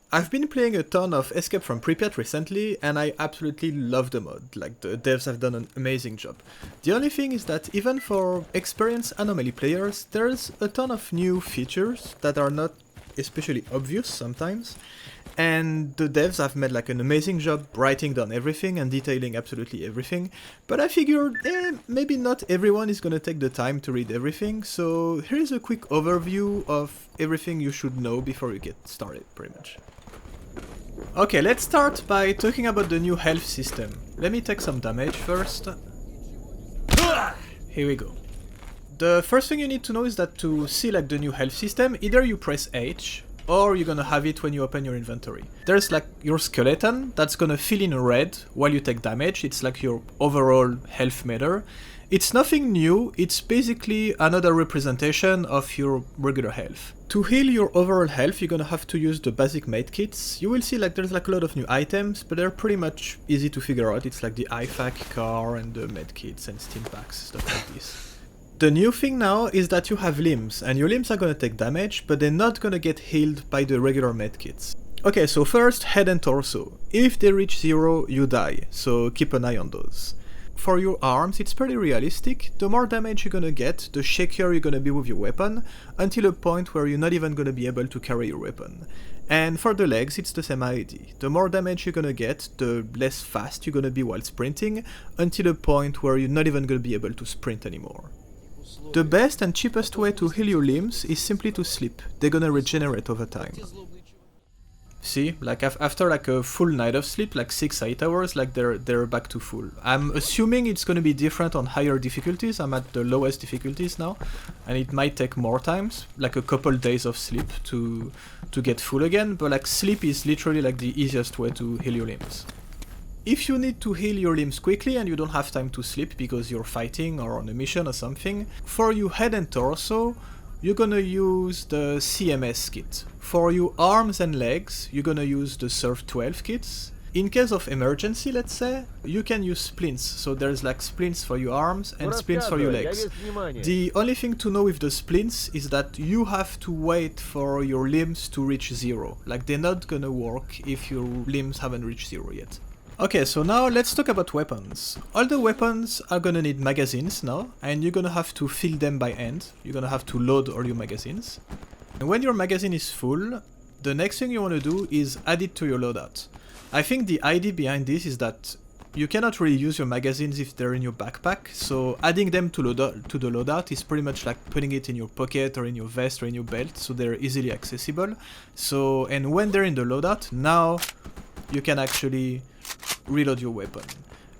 I've been playing a ton of Escape from Pripyat recently, and I absolutely love the mod. Like, the devs have done an amazing job. The only thing is that even for experienced Anomaly players, there's a ton of new features that are not especially obvious sometimes, and the devs have made like an amazing job writing down everything and detailing absolutely everything, but I figured, maybe not everyone is gonna take the time to read everything, so here's a quick overview of everything you should know before you get started, pretty much. Okay, let's start by talking about the new health system. Let me take some damage first. Here we go. The first thing you need to know is that to see like the new health system, either you press H, or you're gonna have it when you open your inventory. There's like your skeleton that's gonna fill in red while you take damage. It's like your overall health meter. It's nothing new, it's basically another representation of your regular health. To heal your overall health, you're gonna have to use the basic medkits. You will see like there's like a lot of new items, but they're pretty much easy to figure out. It's like the IFAK car and the medkits and steam packs, stuff like this. The new thing now is that you have limbs, and your limbs are gonna take damage, but they're not gonna get healed by the regular medkits. Okay, so first, head and torso. If they reach 0, you die, so keep an eye on those. For your arms, it's pretty realistic. The more damage you're gonna get, the shakier you're gonna be with your weapon, until a point where you're not even gonna be able to carry your weapon. And for the legs, it's the same idea. The more damage you're gonna get, the less fast you're gonna be while sprinting, until a point where you're not even gonna be able to sprint anymore. The best and cheapest way to heal your limbs is simply to sleep. They're gonna regenerate over time. See, like after like a full night of sleep, like 6-8 hours, like they're back to full. I'm assuming it's gonna be different on higher difficulties. I'm at the lowest difficulties now, and it might take more times, like a couple days of sleep to get full again, but like sleep is literally like the easiest way to heal your limbs. If you need to heal your limbs quickly and you don't have time to sleep because you're fighting or on a mission or something, for your head and torso, you're gonna use the CMS kit. For your arms and legs, you're gonna use the Surf 12 kits. In case of emergency, let's say, you can use splints. So there's like splints for your arms and splints for your legs. The only thing to know with the splints is that you have to wait for your limbs to reach 0. Like they're not gonna work if your limbs haven't reached 0 yet. Okay, so now let's talk about weapons. All the weapons are gonna need magazines now, and you're gonna have to fill them by hand. You're gonna have to load all your magazines. And when your magazine is full, the next thing you wanna do is add it to your loadout. I think the idea behind this is that you cannot really use your magazines if they're in your backpack, so adding them to the loadout is pretty much like putting it in your pocket or in your vest or in your belt, so they're easily accessible. So, and when they're in the loadout, now you can actually reload your weapon.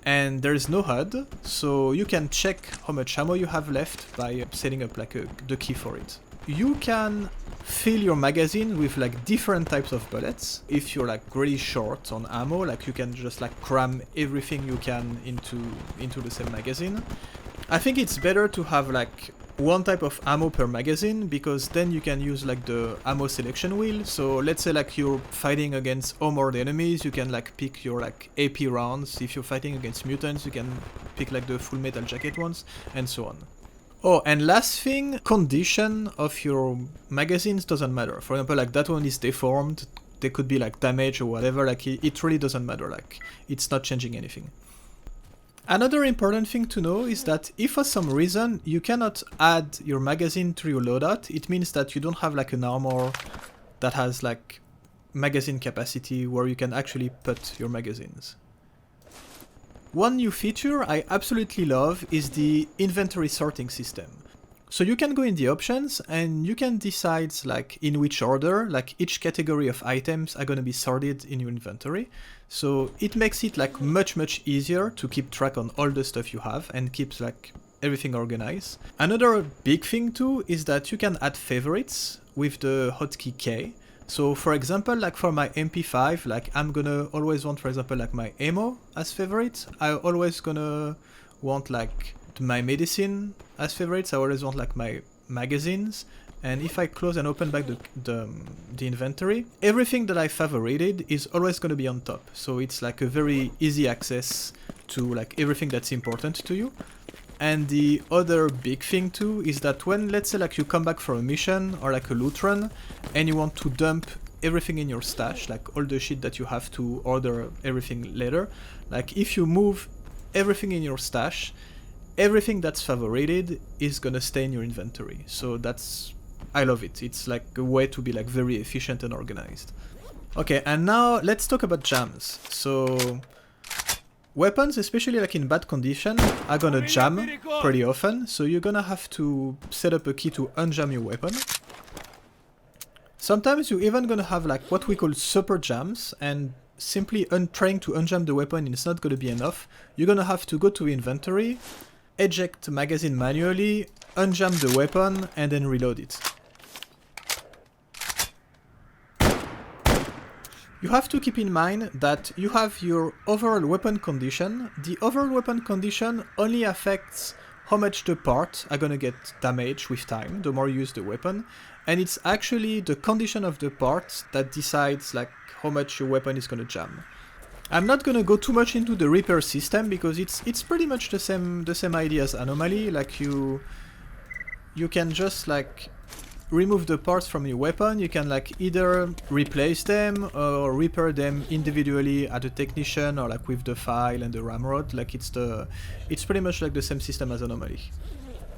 And there's no HUD, so you can check how much ammo you have left by setting up like the key for it. You can fill your magazine with like different types of bullets. If you're like really short on ammo, like you can just like cram everything you can into the same magazine. I think it's better to have like one type of ammo per magazine, because then you can use like the ammo selection wheel. So let's say like you're fighting against armored enemies, you can like pick your like AP rounds. If you're fighting against mutants, you can pick like the full metal jacket ones, and so on. Oh, and last thing, condition of your magazines doesn't matter. For example, like that one is deformed, there could be like damage or whatever, like it really doesn't matter, like it's not changing anything. Another important thing to know is that if for some reason you cannot add your magazine to your loadout, it means that you don't have like an armor that has like magazine capacity where you can actually put your magazines. One new feature I absolutely love is the inventory sorting system. So you can go in the options and you can decide like in which order, like each category of items are gonna be sorted in your inventory. So it makes it like much easier to keep track on all the stuff you have and keeps like everything organized. Another big thing too is that you can add favorites with the hotkey K. So for example, like for my MP5, like I'm gonna always want, for example, like my ammo as favorite. I always gonna want like my medicine as favorites. I always want like my magazines. And if I close and open back the inventory, everything that I favorited is always going to be on top. So it's like a very easy access to like everything that's important to you. And the other big thing too is that when, let's say like you come back from a mission or like a loot run and you want to dump everything in your stash, like all the shit that you have to order everything later. Like if you move everything in your stash, everything that's favorited is gonna stay in your inventory. So that's, I love it. It's like a way to be like very efficient and organized. Okay, and now let's talk about jams. So weapons, especially like in bad condition, are gonna jam pretty often. So you're gonna have to set up a key to unjam your weapon. Sometimes you're even gonna have like what we call super jams, and simply trying to unjam the weapon is not gonna be enough. You're gonna have to go to inventory, eject magazine manually, unjam the weapon, and then reload it. You have to keep in mind that you have your overall weapon condition. The overall weapon condition only affects how much the parts are gonna get damaged with time, the more you use the weapon. And it's actually the condition of the parts that decides like how much your weapon is gonna jam. I'm not gonna go too much into the repair system because it's pretty much the same idea as Anomaly. Like you can just like remove the parts from your weapon. You can like either replace them or repair them individually at a technician or like with the file and the ramrod. Like it's pretty much like the same system as Anomaly.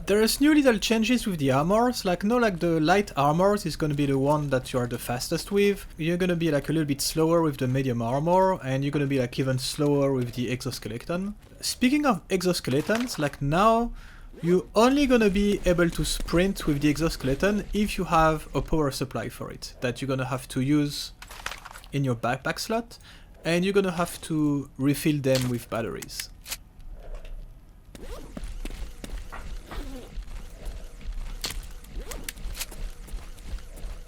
There's new little changes with the armors, like no, like the light armors is gonna be the one that you are the fastest with. You're gonna be like a little bit slower with the medium armor, and you're gonna be like even slower with the exoskeleton. Speaking of exoskeletons, like now you're only gonna be able to sprint with the exoskeleton if you have a power supply for it, that you're gonna have to use in your backpack slot, and you're gonna have to refill them with batteries.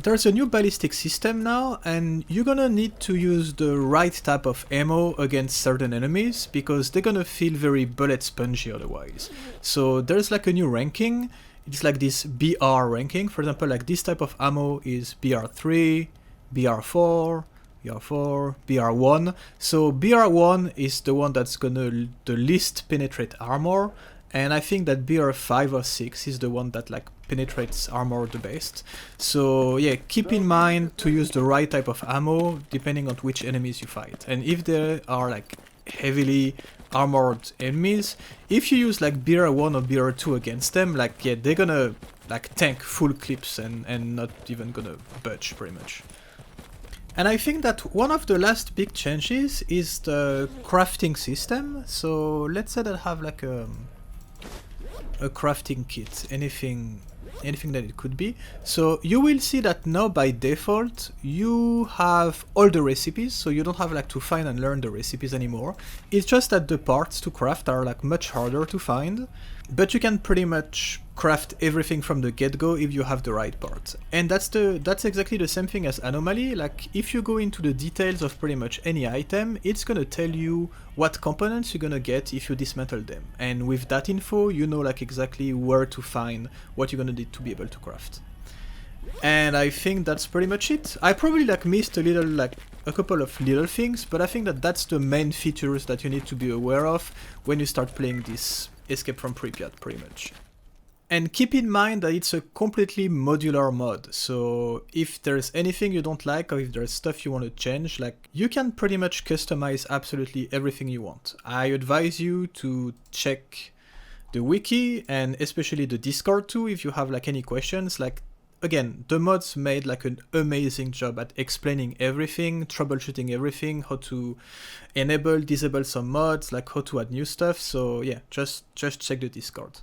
There's a new ballistic system now, and you're gonna need to use the right type of ammo against certain enemies because they're gonna feel very bullet spongy otherwise. So there's like a new ranking. It's like this BR ranking. For example, like this type of ammo is BR3, BR4, BR4, BR1. So BR1 is the one that's gonna the least penetrate armor, and I think that BR5 or 6 is the one that like penetrates armor the best. So yeah, keep in mind to use the right type of ammo depending on which enemies you fight. And if there are like heavily armored enemies, if you use like BR1 or BR2 against them, like yeah, they're gonna like tank full clips and not even gonna budge pretty much. And I think that one of the last big changes is the crafting system. So let's say that I have like a crafting kit, anything that it could be. So you will see that now by default you have all the recipes, so you don't have like to find and learn the recipes anymore. It's just that the parts to craft are like much harder to find, but you can pretty much craft everything from the get-go if you have the right parts. And that's exactly the same thing as Anomaly. Like if you go into the details of pretty much any item, it's gonna tell you what components you're gonna get if you dismantle them. And with that info, you know like exactly where to find what you're gonna need to be able to craft. And I think that's pretty much it. I probably like missed a little, like a couple of little things, but I think that that's the main features that you need to be aware of when you start playing this Escape from Pripyat pretty much. And keep in mind that it's a completely modular mod, so if there's anything you don't like or if there's stuff you want to change, like you can pretty much customize absolutely everything you want. I advise you to check the wiki and especially the Discord too if you have like any questions. Like again, the mods made like an amazing job at explaining everything, troubleshooting everything, how to enable, disable some mods, like how to add new stuff. So yeah, just check the Discord.